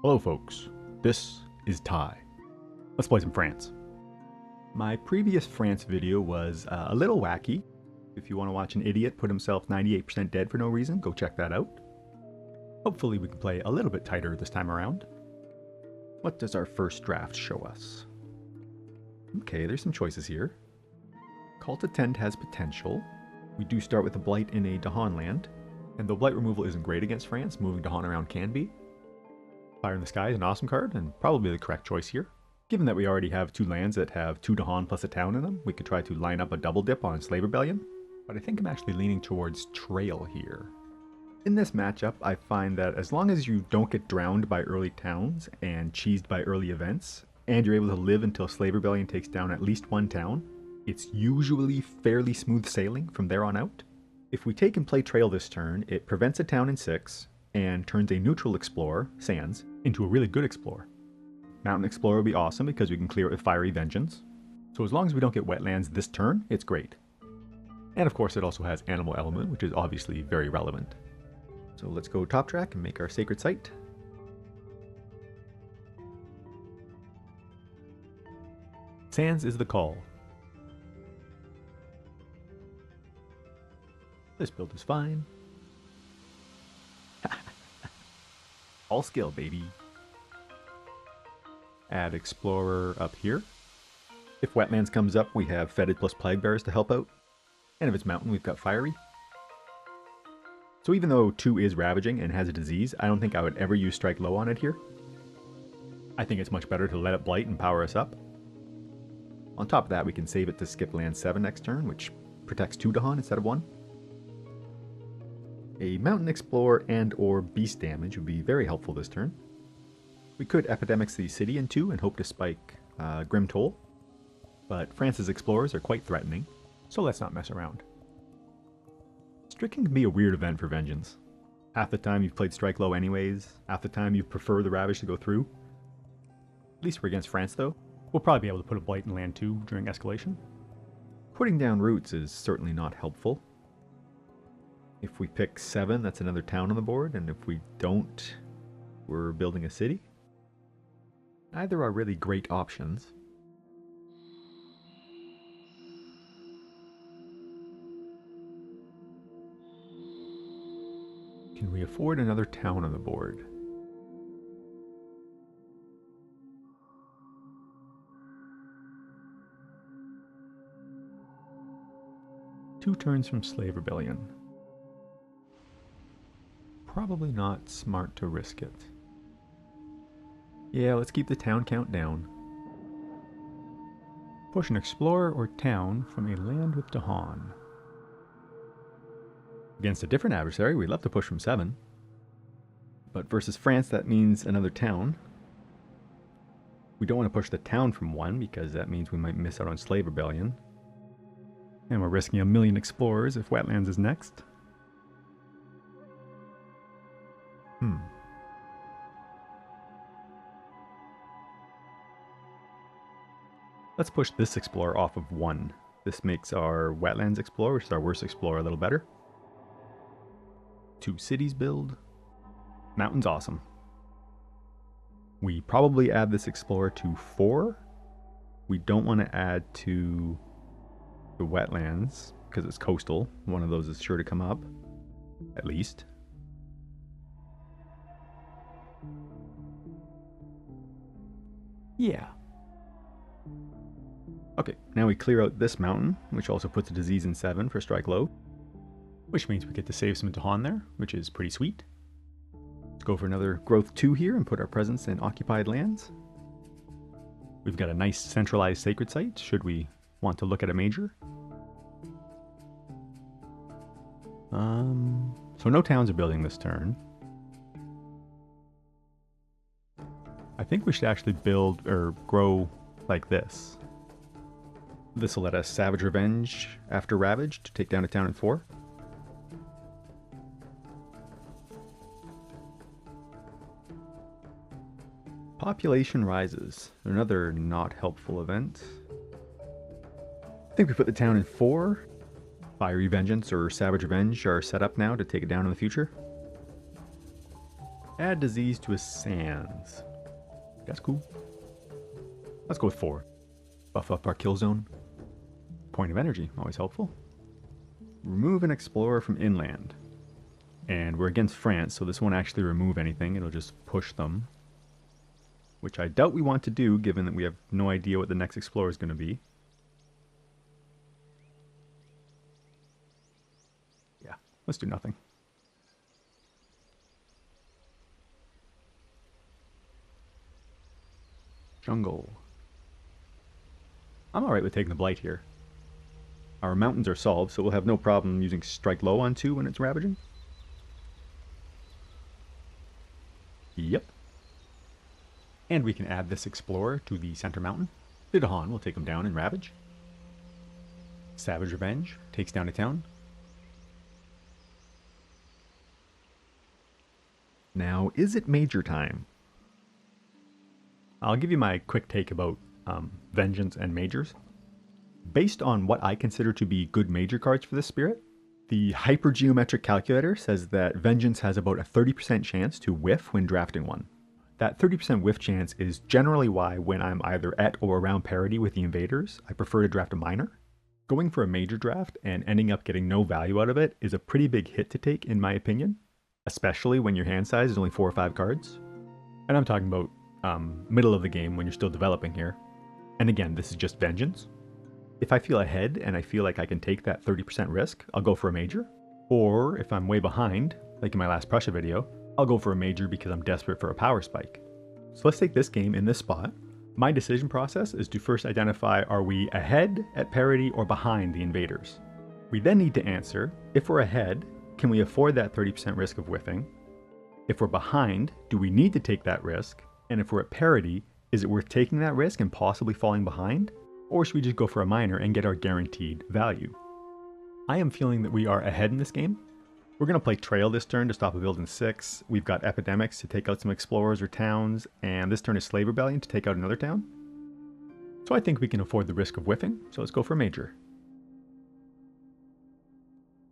Hello folks, this is Ty. Let's play some France. My previous France video was a little wacky. If you want to watch an idiot put himself 98% dead for no reason, go check that out. Hopefully we can play a little bit tighter this time around. What does our first draft show us? Okay, there's some choices here. Call to Tend has potential. We do start with a Blight in a Dahan land, and though Blight removal isn't great against France, moving Dahan around can be. Fire in the Sky is an awesome card, and probably the correct choice here. Given that we already have two lands that have 2 Dahan plus a town in them, we could try to line up a double dip on Slave Rebellion, but I think I'm actually leaning towards Trail here. In this matchup, I find that as long as you don't get drowned by early towns and cheesed by early events, and you're able to live until Slave Rebellion takes down at least one town, it's usually fairly smooth sailing from there on out. If we take and play Trail this turn, it prevents a town in 6, and turns a neutral Explorer, Sands, into a really good Explorer. Mountain Explorer would be awesome because we can clear it with Fiery Vengeance. So as long as we don't get wetlands this turn, it's great. And of course it also has Animal Element, which is obviously very relevant. So let's go top track and make our Sacred Site. Sands is the call. This build is fine. All skill, baby. Add Explorer up here. If Wetlands comes up, we have Fetid plus Plague Bearers to help out. And if it's Mountain, we've got Fiery. So even though 2 is Ravaging and has a disease, I don't think I would ever use Strike Low on it here. I think it's much better to let it Blight and power us up. On top of that, we can save it to skip land 7 next turn, which protects 2 Dahan instead of 1. A Mountain Explorer and or Beast damage would be very helpful this turn. We could Epidemics the city in 2 and hope to spike Grim Toll, but France's Explorers are quite threatening, so let's not mess around. Stricken can be a weird event for Vengeance. Half the time you've played Strike Low anyways, half the time you prefer the Ravage to go through. At least we're against France though. We'll probably be able to put a Blight in land 2 during escalation. Putting down roots is certainly not helpful. If we pick 7, that's another town on the board, and if we don't, we're building a city. Neither are really great options. Can we afford another town on the board? Two turns from Slave Rebellion. Probably not smart to risk it. Yeah, let's keep the town count down. Push an Explorer or town from a land with Dahan. Against a different adversary, we'd love to push from 7. But versus France, that means another town. We don't want to push the town from 1 because that means we might miss out on Slave Rebellion. And we're risking 1,000,000 Explorers if Wetlands is next. Let's push this Explorer off of 1. This makes our Wetlands Explorer, which is our worst Explorer, a little better. 2 cities build. Mountain's awesome. We probably add this Explorer to 4. We don't want to add to the Wetlands because it's coastal. One of those is sure to come up, at least. Yeah. Okay, now we clear out this mountain, which also puts a disease in 7 for Strike Low. Which means we get to save some Dahan there, which is pretty sweet. Let's go for another Growth 2 here and put our presence in occupied lands. We've got a nice centralized Sacred Site, should we want to look at a major. So no towns are building this turn. I think we should actually build or grow like this. This will let us Savage Revenge after Ravage to take down a town in 4. Population rises. Another not helpful event. I think we put the town in 4. Fiery Vengeance or Savage Revenge are set up now to take it down in the future. Add disease to his sands. That's cool. Let's go with 4. Buff up our kill zone. Point of energy, always helpful. Remove an explorer from inland. And we're against France, so this won't actually remove anything. It'll just push them. Which I doubt we want to do, given that we have no idea what the next explorer is going to be. Yeah, let's do nothing. Jungle. I'm alright with taking the blight here. Our mountains are solved, so we'll have no problem using strike low on 2 when it's ravaging. Yep. And we can add this explorer to the center mountain. The Dahan will take him down and ravage. Savage Revenge takes down a town. Now, is it major time? I'll give you my quick take about Vengeance and Majors. Based on what I consider to be good major cards for this spirit, the hypergeometric calculator says that Vengeance has about a 30% chance to whiff when drafting one. That 30% whiff chance is generally why when I'm either at or around parity with the invaders, I prefer to draft a minor. Going for a major draft and ending up getting no value out of it is a pretty big hit to take in my opinion, especially when your hand size is only 4 or 5 cards. And I'm talking about middle of the game when you're still developing here. And again, this is just Vengeance. If I feel ahead and I feel like I can take that 30% risk, I'll go for a major. Or if I'm way behind, like in my last Prussia video, I'll go for a major because I'm desperate for a power spike. So let's take this game in this spot. My decision process is to first identify, are we ahead, at parity, or behind the invaders? We then need to answer, if we're ahead, can we afford that 30% risk of whiffing? If we're behind, do we need to take that risk? And if we're at parity, is it worth taking that risk and possibly falling behind? Or should we just go for a minor and get our guaranteed value? I am feeling that we are ahead in this game. We're going to play Trail this turn to stop a build in 6. We've got Epidemics to take out some explorers or towns, and this turn is Slave Rebellion to take out another town. So I think we can afford the risk of whiffing, so let's go for a major.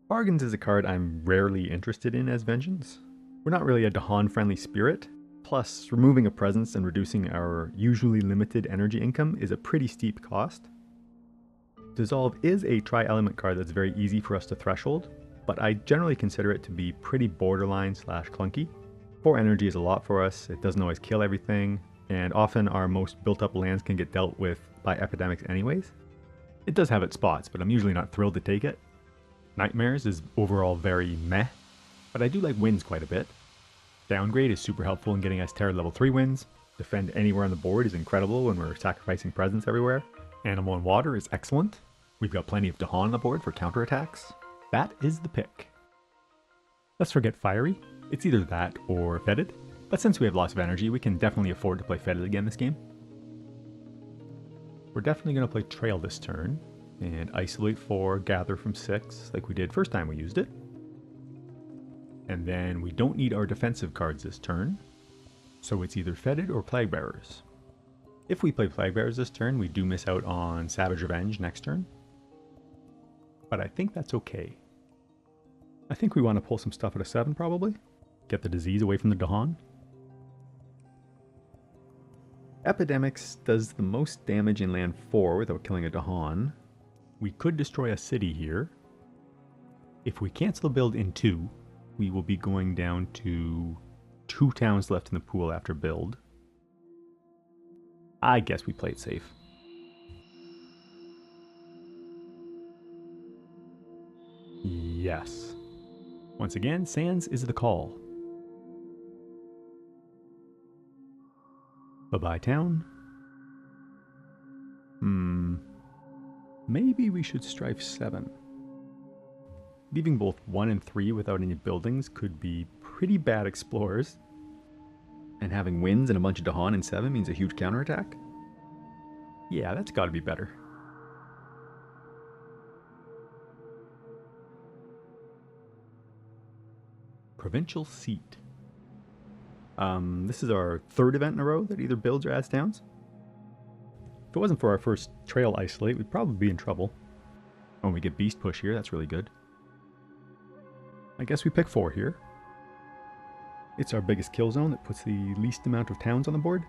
Bargains is a card I'm rarely interested in as Vengeance. We're not really a Dahan-friendly spirit, plus removing a presence and reducing our usually limited energy income is a pretty steep cost. Dissolve is a tri-element card that's very easy for us to threshold, but I generally consider it to be pretty borderline / clunky. 4 energy is a lot for us, it doesn't always kill everything, and often our most built up lands can get dealt with by Epidemics anyways. It does have its spots, but I'm usually not thrilled to take it. Nightmares is overall very meh, but I do like wins quite a bit. Downgrade is super helpful in getting us Terror level 3 wins. Defend anywhere on the board is incredible when we're sacrificing presence everywhere. Animal and Water is excellent. We've got plenty of Dahan on the board for counterattacks. That is the pick. Let's forget Fiery. It's either that or Fetid, but since we have lots of energy, we can definitely afford to play Fetid again this game. We're definitely going to play Trail this turn, and Isolate 4, Gather from 6, like we did first time we used it. And then we don't need our defensive cards this turn, so it's either Fetid or Plague Bearers. If we play Plague Bearers this turn, we do miss out on Savage Revenge next turn. But I think that's okay. I think we want to pull some stuff out of 7 probably. Get the disease away from the Dahan. Epidemics does the most damage in land 4 without killing a Dahan. We could destroy a city here. If we cancel the build in 2, we will be going down to 2 towns left in the pool after build. I guess we play it safe. Yes. Once again, Sands is the call. Bye-bye town. Maybe we should strife 7. Leaving both 1 and 3 without any buildings could be pretty bad explorers. And having wins and a bunch of Dahan in 7 means a huge counterattack. Yeah, that's gotta be better. Provincial Seat. This is our 3rd event in a row that either builds or adds towns. If it wasn't for our first Trail Isolate, we'd probably be in trouble. When we get Beast Push here, that's really good. I guess we pick 4 here. It's our biggest kill zone that puts the least amount of towns on the board.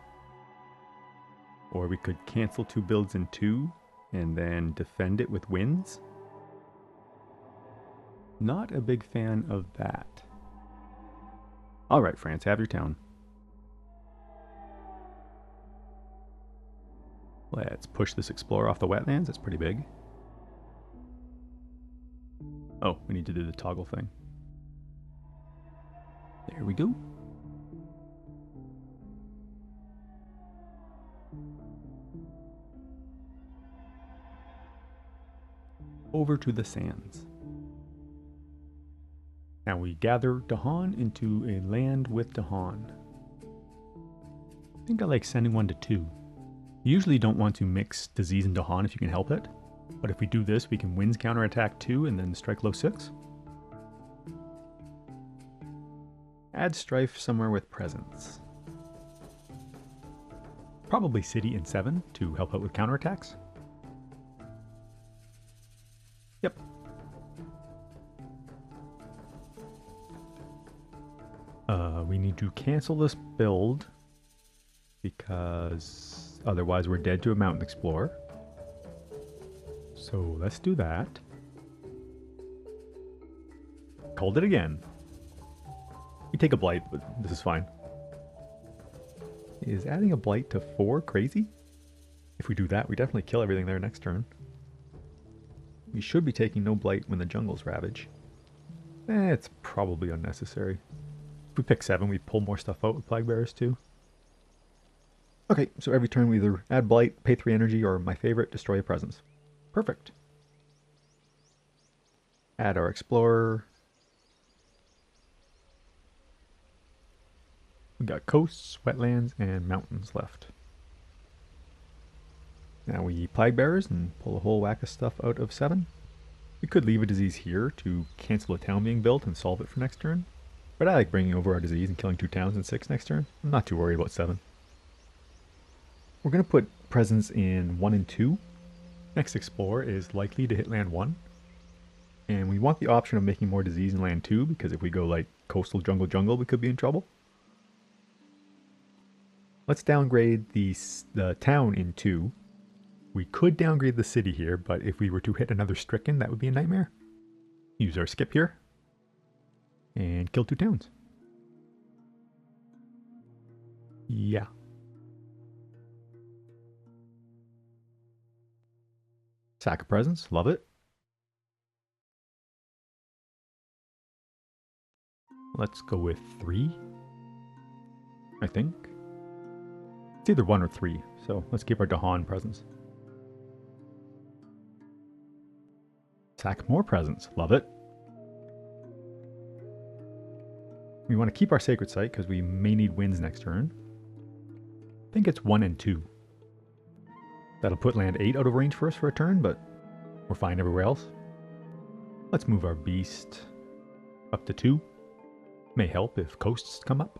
Or we could cancel 2 builds in 2 and then defend it with wins. Not a big fan of that. Alright, France, have your town. Let's push this explorer off the wetlands. That's pretty big. Oh, we need to do the toggle thing. There we go. Over to the sands. Now we gather Dahan into a land with Dahan. I think I like sending 1 to 2. You usually don't want to mix disease and Dahan if you can help it. But if we do this, we can winds counterattack 2 and then strike low 6. Add strife somewhere with presence. Probably city in 7 to help out with counterattacks. Yep. We need to cancel this build because otherwise we're dead to a mountain explorer. So let's do that. Called it again. We take a blight, but this is fine. Is adding a blight to 4 crazy? If we do that, we definitely kill everything there next turn. We should be taking no blight when the jungle's ravage. It's probably unnecessary. If we pick 7, we pull more stuff out with Plague Bearers too. Okay, so every turn we either add blight, pay 3 energy, or my favorite, destroy a presence. Perfect. Add our explorer. We got coasts, wetlands, and mountains left. Now we Plague Bearers and pull a whole whack of stuff out of 7. We could leave a disease here to cancel a town being built and solve it for next turn. But I like bringing over our disease and killing 2 towns in 6 next turn. I'm not too worried about 7. We're going to put presence in 1 and 2. Next Explorer is likely to hit land 1. And we want the option of making more disease in land 2, because if we go like coastal jungle jungle, we could be in trouble. Let's downgrade the town in 2. We could downgrade the city here, but if we were to hit another stricken, that would be a nightmare. Use our skip here. And kill 2 towns. Yeah. Sack of presents, love it. Let's go with 3, I think. It's either 1 or 3, so let's keep our Dahan presents. Sack more presents, love it. We want to keep our sacred site because we may need winds next turn. I think it's 1 and 2. That'll put land 8 out of range for us for a turn, but we're fine everywhere else. Let's move our beast up to 2. May help if coasts come up.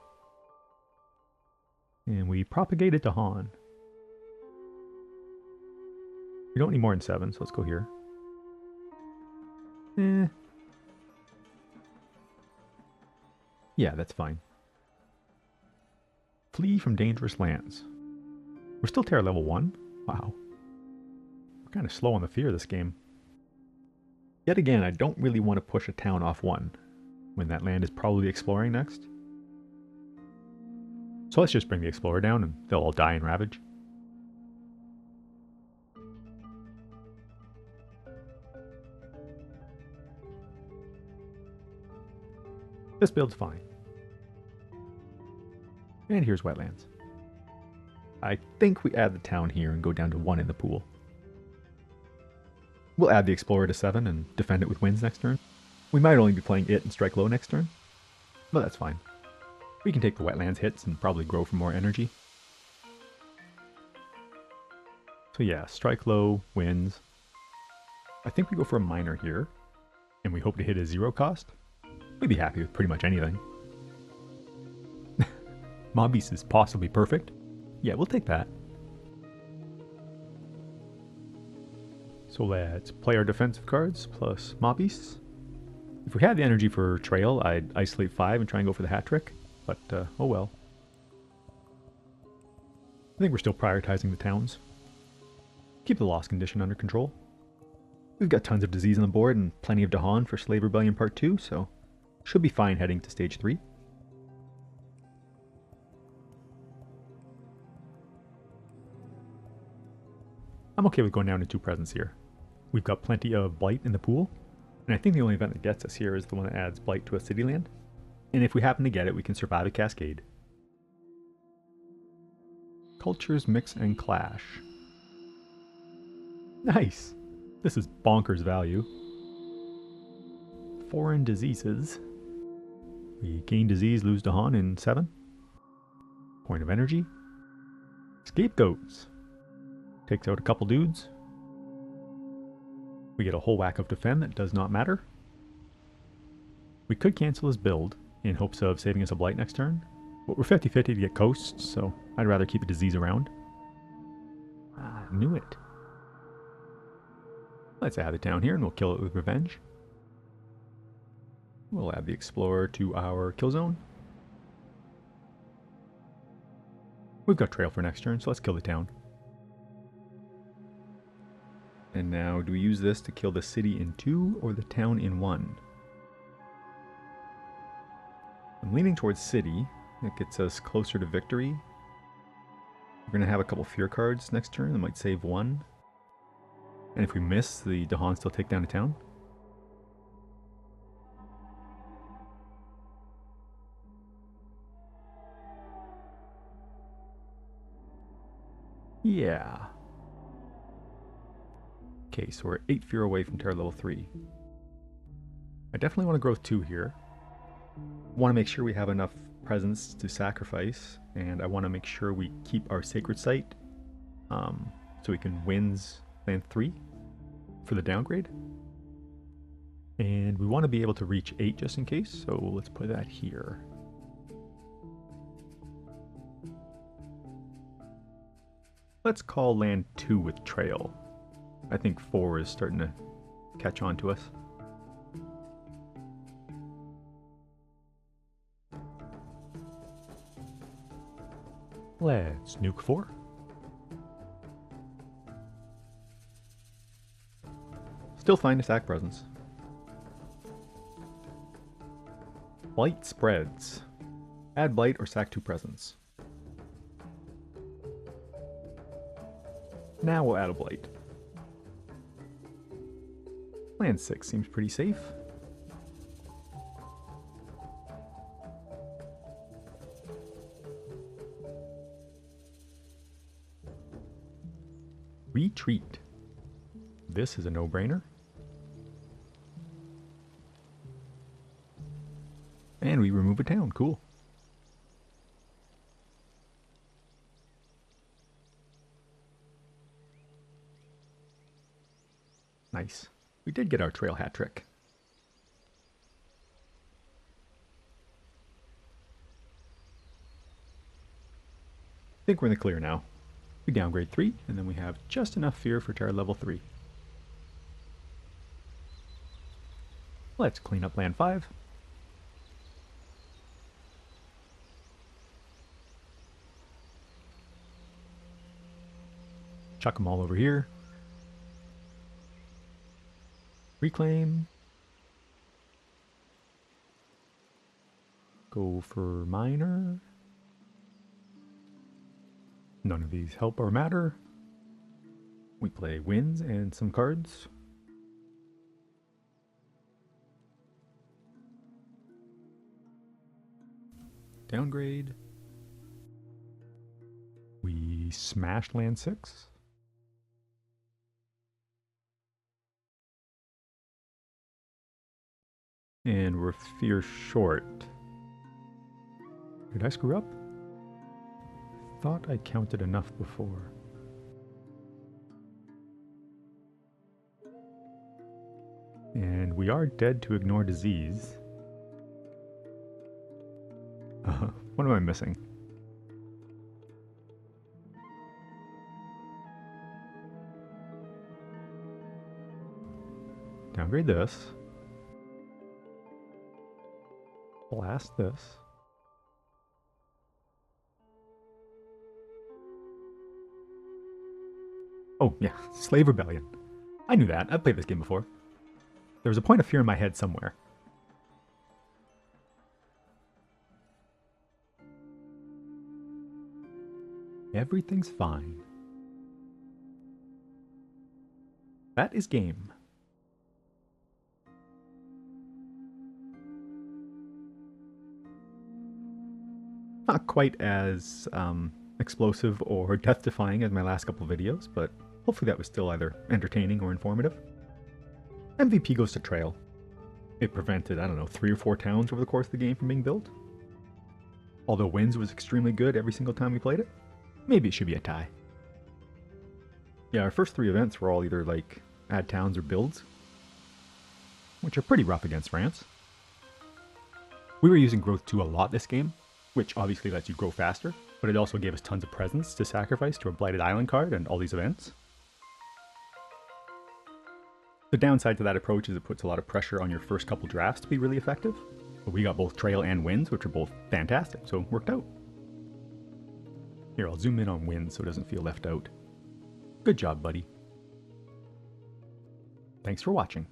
And we propagate it to Han. We don't need more than 7, so let's go here. Yeah, that's fine. Flee from dangerous lands. We're still terror level 1? Wow. We're kind of slow on the fear this game. Yet again, I don't really want to push a town off 1, when that land is probably exploring next. So let's just bring the explorer down and they'll all die in Ravage. This build's fine. And here's wetlands. I think we add the town here and go down to 1 in the pool. We'll add the explorer to 7 and defend it with winds next turn. We might only be playing it and strike low next turn, but that's fine. We can take the wetlands hits and probably grow for more energy. So yeah, strike low, winds. I think we go for a minor here, and we hope to hit a 0 cost. We'd be happy with pretty much anything. Mob Beast is possibly perfect. Yeah, we'll take that. So let's play our defensive cards plus Mob Beasts. If we had the energy for Trail, I'd isolate 5 and try and go for the hat trick. but oh well. I think we're still prioritizing the towns. Keep the loss condition under control. We've got tons of disease on the board and plenty of Dahan for Slave Rebellion Part 2, so should be fine heading to Stage 3. I'm okay with going down to 2 presents here. We've got plenty of Blight in the pool, and I think the only event that gets us here is the one that adds Blight to a city land. And if we happen to get it, we can survive a cascade. Cultures mix and clash. Nice! This is bonkers value. Foreign diseases. We gain disease, lose Dahan in 7. Point of energy. Scapegoats. Takes out a couple dudes. We get a whole whack of defend that does not matter. We could cancel his build in hopes of saving us a blight next turn, but we're 50-50 to get coasts, so I'd rather keep a disease around. Ah, knew it. Let's add it down here and we'll kill it with revenge. We'll add the explorer to our kill zone. We've got trail for next turn, so let's kill the town. And now, do we use this to kill the city in 2 or the town in 1? I'm leaning towards city. That gets us closer to victory. We're going to have a couple fear cards next turn that might save 1. And if we miss, the Dahan still take down the town. Yeah. Okay, so we're 8 fear away from Terror level 3. I definitely want to growth 2 here. Want to make sure we have enough presence to sacrifice, and I want to make sure we keep our sacred site so we can wins land 3 for the downgrade. And we want to be able to reach 8 just in case, so let's put that here. Let's call land 2 with trail. I think 4 is starting to catch on to us. Let's nuke 4. Still fine to sack presence. Blight spreads. Add blight or sack 2 presents. Now we'll add a blight. Land 6 seems pretty safe. Retreat. This is a no-brainer. And we remove a town. Cool. Nice. We did get our trail hat trick. I think we're in the clear now. We downgrade 3, and then we have just enough fear for Terror level 3. Let's clean up land 5. Chuck them all over here. Reclaim. Go for minor. None of these help or matter. We play wins and some cards. Downgrade. We smash land 6. And we're fear short. Did I screw up? Thought I counted enough before. And we are dead to ignore disease. What am I missing? Downgrade this. Blast this. Oh, yeah, Slave Rebellion. I knew that. I've played this game before. There was a point of fear in my head somewhere. Everything's fine. That is game. Not quite as explosive or death-defying as my last couple videos, but hopefully that was still either entertaining or informative. MVP goes to Trail. It prevented, I don't know, 3 or 4 towns over the course of the game from being built. Although Winds was extremely good every single time we played it, maybe it should be a tie. Yeah, our first 3 events were all either like add towns or builds, which are pretty rough against France. We were using Growth 2 a lot this game, which obviously lets you grow faster, but it also gave us tons of presents to sacrifice to a Blighted Island card and all these events. The downside to that approach is it puts a lot of pressure on your first couple drafts to be really effective, but we got both Trail and Winds, which are both fantastic, so it worked out. Here, I'll zoom in on Winds so it doesn't feel left out. Good job, buddy. Thanks for watching.